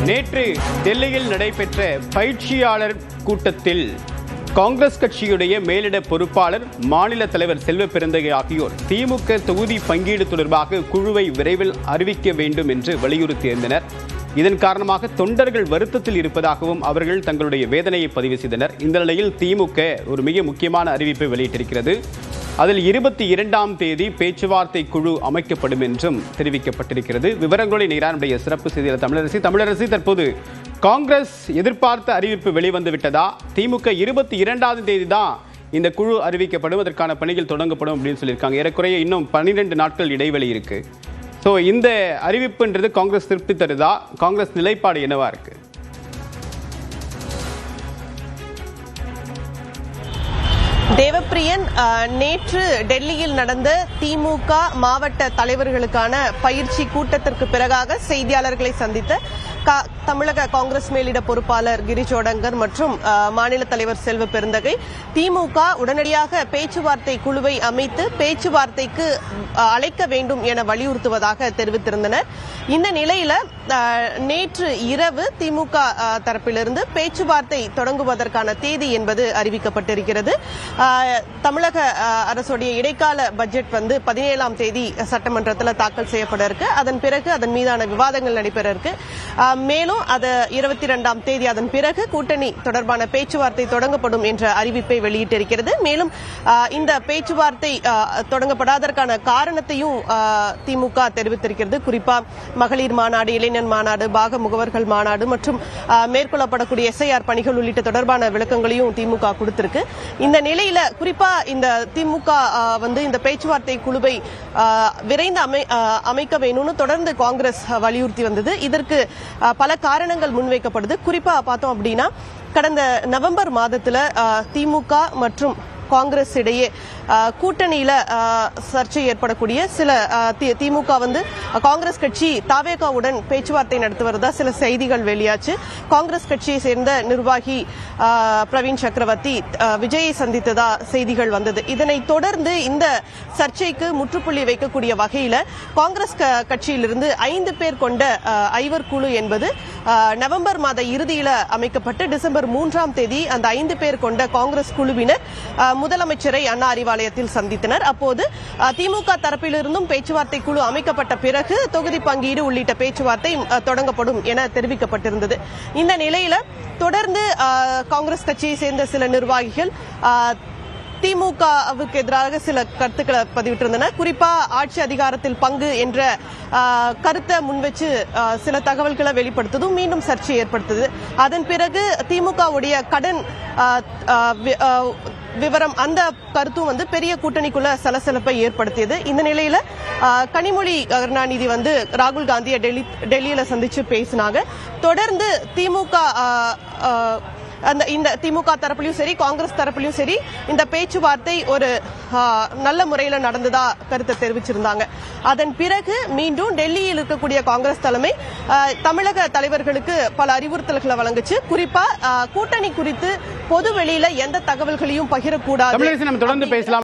நேற்று டெல்லியில் நடைபெற்ற பயிற்சியாளர் கூட்டத்தில் காங்கிரஸ் கட்சியுடைய மேலிட பொறுப்பாளர், மாநில தலைவர் செல்வ பெருந்தகை ஆகியோர் திமுக தொகுதி பங்கீடு தொடர்பாக குழுவை விரைவில் அறிவிக்க வேண்டும் என்று வலியுறுத்தியிருந்தனர். இதன் காரணமாக தொண்டர்கள் வருத்தத்தில் இருப்பதாகவும் அவர்கள் தங்களுடைய வேதனையை பதிவு செய்தனர். இந்த நிலையில் திமுக ஒரு மிக முக்கியமான அறிவிப்பை வெளியிட்டிருக்கிறது. அதில் 22ஆம் தேதி பேச்சுவார்த்தை குழு அமைக்கப்படும் என்றும் தெரிவிக்கப்பட்டிருக்கிறது. விவரங்களை நேரானுடைய சிறப்பு செய்தியாளர் தமிழரசி, தற்போது காங்கிரஸ் எதிர்பார்த்த அறிவிப்பு வெளிவந்து விட்டதா? திமுக 22ஆம் தேதி தான் இந்த குழு அறிவிக்கப்படும், அதற்கான பணிகள் தொடங்கப்படும் அப்படின்னு சொல்லியிருக்காங்க. ஏறக்குறைய இன்னும் 12 நாட்கள் இடைவெளி இருக்கு. ஸோ இந்த அறிவிப்புன்றது காங்கிரஸ் திருப்தி தருதா? காங்கிரஸ் நிலைப்பாடு என்னவா இருக்கு? தேவப்பிரியன், நேற்று டெல்லியில் நடந்த திமுக மாவட்ட தலைவர்களுக்கான பயிற்சி கூட்டத்திற்கு பிறகாக செய்தியாளர்களை சந்தித்த தமிழக காங்கிரஸ் மேலிட பொறுப்பாளர் கிரிஜோடங்கர் மற்றும் மாநில தலைவர் செல்வ பெருந்தகை திமுக உடனடியாக பேச்சுவார்த்தை குழுவை அமைத்து பேச்சுவார்த்தைக்கு அழைக்க வேண்டும் என வலியுறுத்துவதாக தெரிவித்திருந்தனர். இந்த நிலையில நேற்று இரவு திமுக தரப்பிலிருந்து பேச்சுவார்த்தை தொடங்குவதற்கான தேதி என்பது அறிவிக்கப்பட்டிருக்கிறது. தமிழக அரசுடைய இடைக்கால பட்ஜெட் 17ஆம் தேதி சட்டமன்றத்தில் தாக்கல் செய்யப்பட இருக்கு. அதன் பிறகு அதன் மீதான விவாதங்கள் நடைபெற இருக்கு. மேலும் அது 22ஆம் தேதி அதன் பிறகு கூட்டணி தொடர்பான பேச்சுவார்த்தை தொடங்கப்படும் என்ற அறிவிப்பை வெளியிட்டிருக்கிறது. மேலும் இந்த பேச்சுவார்த்தை தொடங்கப்படாததற்கான காரணத்தையும் திமுக தெரிவித்திருக்கிறது. குறிப்பா மகளிர் மாநாடு, இளைஞர் மாநாடு, பாக முகவர்கள் மாநாடு மற்றும் மேற்கொள்ளப்படக்கூடிய எஸ்ஐஆர் பணிகள் உள்ளிட்ட தொடர்பான விளக்கங்களையும் திமுக கொடுத்திருக்கு. இந்த நிலையில குறிப்பா இந்த திமுக இந்த பேச்சுவார்த்தை குழுவை விரைந்து அமைக்க வேணும்னு தொடர்ந்து காங்கிரஸ் வலியுறுத்தி வந்தது. இதற்கு பல காரணங்கள் முன்வைக்கப்படுது. குறிப்பா பார்த்தோம் அப்படின்னா, கடந்த நவம்பர் மாதத்துல திமுக மற்றும் காங்கிரஸ் இடையே கூட்டணியில சர்ச்சை ஏற்படக்கூடிய சில திமுக காங்கிரஸ் கட்சி தாவேகாவுடன் பேச்சுவார்த்தை நடத்துவதா சில செய்திகள் வெளியாச்சு. காங்கிரஸ் கட்சியை சேர்ந்த நிர்வாகி பிரவீன் சக்கரவர்த்தி விஜயை சந்தித்ததா செய்திகள் வந்தது. இதனை தொடர்ந்து இந்த சர்ச்சைக்கு முற்றுப்புள்ளி வைக்கக்கூடிய வகையில காங்கிரஸ் கட்சியிலிருந்து 5 பேர் கொண்ட ஐவர் குழு என்பது நவம்பர் மாத இறுதியில அமைக்கப்பட்டு டிசம்பர் 3ஆம் தேதி அந்த 5 பேர் கொண்ட காங்கிரஸ் குழுவினர் முதலமைச்சரை அண்ணா அறிவாலயத்தில் சந்தித்தனர். அப்போது திமுக தரப்பிலிருந்தும் பேச்சுவார்த்தை குழு அமைக்கப்பட்ட பிறகு தொகுதி பங்கீடு உள்ளிட்ட பேச்சுவார்த்தை தொடங்கப்படும் என தெரிவிக்கப்பட்டிருந்தது. இந்த நிலையில தொடர்ந்து காங்கிரஸ் கட்சியை சேர்ந்த சில நிர்வாகிகள் திமுகவுக்கு எதிராக சில கருத்துக்களை பதிவிட்டிருந்தனர். குறிப்பா ஆட்சி அதிகாரத்தில் பங்கு என்ற கருத்தை முன்வச்சு சில தகவல்களை வெளிப்படுத்ததும் மீண்டும் சர்ச்சை ஏற்படுத்தது. அதன் பிறகு திமுகவுடைய கடன் விவரம் அந்த கருத்தும் பெரிய கூட்டணிக்குள்ள சலசலப்பை ஏற்படுத்தியது. இந்த நிலையில கனிமொழி கருணாநிதி ராகுல் காந்தியை டெல்லியில சந்திச்சு பேசினாங்க. தொடர்ந்து இந்த திமுக தரப்பிலும் சரி காங்கிரஸ் தரப்பிலும் சரி இந்த பேச்சுவார்த்தை ஒரு நல்ல முறையில் நடந்ததா கருத்தை தெரிவிச்சிருந்தாங்க. அதன் பிறகு மீண்டும் டெல்லியில் இருக்கக்கூடிய காங்கிரஸ் தலைமை தமிழக தலைவர்களுக்கு பல அறிவுறுத்தல்களை வழங்குச்சு. குறிப்பா கூட்டணி குறித்து பொது வெளியில எந்த தகவல்களையும் பகிரக்கூடாது. தொடர்ந்து பேசலாம்.